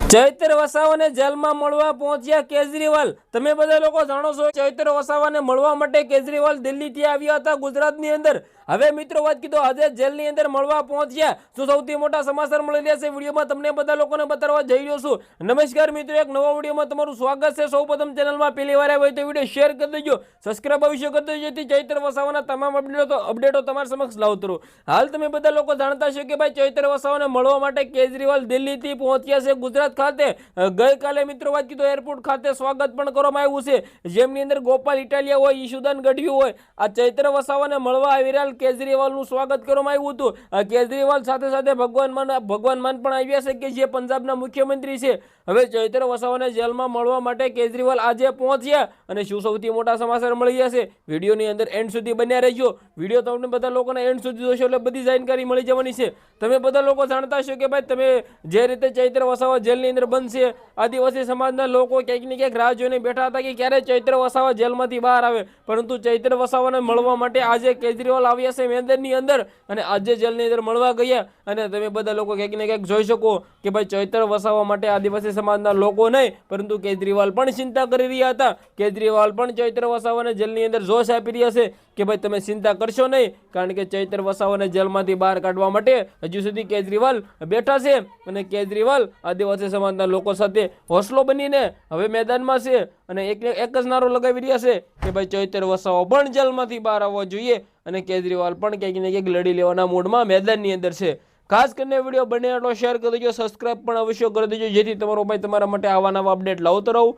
ચૈત્ર વસાવાને જેલમાં મળવા પહોંચ્યા કેજરીવાલ। તમે બધા લોકો જાણો છો ચૈત્ર વસાવાને મળવા માટે કેજરીવાલ દિલ્હીથી આવ્યા હતા ગુજરાતની અંદર। હવે મિત્રો વાત કીધો આજે જેલની અંદર મળવા પહોંચ્યા। શું સૌથી મોટા સમાચાર મળી રહ્યા છે વિડીયોમાં તમને બધા લોકોને બતાવવા જઈ રહ્યો છું। નમસ્કાર મિત્રો, એક નવા વિડીયોમાં તમારું સ્વાગત છે। સૌપ્રથમ ચેનલમાં પહેલી વાર આવ્યા હોય તો વિડીયો શેર કરી દેજો, સબસ્ક્રાઇબ અવશ્ય કરી દેજો જેથી ચૈત્ર વસાવાના તમામ અપડેટો તમારા સમક્ષ લાવતો રહું। હાલ તમે બધા લોકો જાણતા છો કે ભાઈ ચૈત્ર વસાવાને મળવા માટે કેજરીવાલ દિલ્હીથી પહોંચ્યા છે ગુજરાત ખાતે। ગઈકાલે મિત્રો વાત કીધો એરપોર્ટ ખાતે સ્વાગત પણ કરવામાં આવ્યું છે, જેમની અંદર ગોપાલ ઇટાલિયા હોય, ઈશુદાન ગઢવી હોય, આ ચૈત્ર વસાવાને મળવા આવી રહેલ કેજરીવાલનું સ્વાગત કરવામાં આવ્યું હતું। કેજરીવાલ સાથે સાથે ભગવાન માન પણ આવ્યા છે કે જે પંજાબના મુખ્યમંત્રી છે। હવે ચૈત્ર વસાવાને જેલમાં મળવા માટે કેજરીવાલ આજે પહોંચ્યા અને શું સૌથી મોટા સમાચાર મળી ગયા છે વિડીયોની અંદર એન્ડ સુધી બન્યા રહેજો। વિડીયો તમને બધા લોકોને એન્ડ સુધી જોશો એટલે બધી જાણકારી મળી જવાની છે। તમે બધા લોકો જાણતા છો કે ભાઈ તમે જે રીતે ચૈત્ર વસાવા જેલની અંદર બંધ છે, આદિવાસી સમાજના લોકો ક્યાંક ને ક્યાંક રાહ જોઈને બેઠા હતા કે ક્યારે ચૈત્ર વસાવા જેલમાંથી બહાર આવે, પરંતુ ચૈત્ર વસાવાને મળવા માટે આજે કેજરીવાલ આવ્યા છે મેદાનની અંદર અને આજે જેલની અંદર મળવા ગયા। અને તમે બધા લોકો ક્યાંક ને ક્યાંક જોઈ શકો કે ભાઈ ચૈત્ર વસાવા માટે આદિવાસી સમાજના લોકો નહીં પરંતુ કેજરીવાલ પણ ચિંતા કરી રહ્યા હતા। કેજરીવાલ પણ ચૈત્ર વસાવાને જેલની અંદર જોશ આપી રહ્યા છે કે ભાઈ તમે ચિંતા કરશો નહીં, કારણ કે ચૈત્ર વસાવાને જેલમાંથી બહાર કાઢવા માટે હજુ સુધી કેજરીવાલ બેઠા છે અને કેજરીવાલ આદિવાસી સમાજના લોકો સાથે હોસલો બનીને હવે મેદાનમાં છે અને એક જ નારો લગાવી રહ્યા છે કે ભાઈ ચૈત્ર વસાવા પણ જેલમાંથી બહાર આવવા જોઈએ અને કેજરીવાલ પણ ક્યાંક ને ક્યાંક લડી લેવાના મૂડમાં મેદાનની અંદર છે। ખાસ કરીને વિડીયો બને એટલો શેર કરી દેજો, સબસ્ક્રાઇબ પણ અવશ્ય કરી દેજો જેથી તમારો ભાઈ તમારા માટે આવા નવા અપડેટ લાવતો રહું।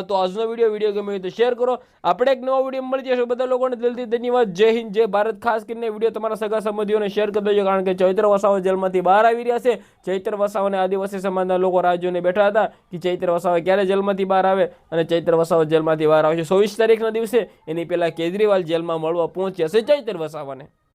તો આજનો વિડીયો ગમે તો શેર કરો। આપણે એક નવો વિડીયો મળી જશે। બધા લોકોને દિલથી ધન્યવાદ। જય હિન્દ, જય ભારત। ખાસ કરીને વિડીયો તમારા સગા સંબંધીઓને શેર કરી દેજો, કારણ કે ચૈત્ર વસાવા જેલમાંથી બહાર આવી રહ્યા છે। ચૈત્ર વસાવાને આદિવાસી સમાજના લોકો રાહ જોઈને બેઠા હતા કે ચૈત્ર વસાવા ક્યારે જેલમાંથી બહાર આવે અને ચૈત્ર વસાવા જેલમાંથી બહાર આવશે 24 તારીખના દિવસે। એની પહેલા કેજરીવાલ જેલમાં મળવા પહોંચ્યા છે ચૈત્ર વસાવાને।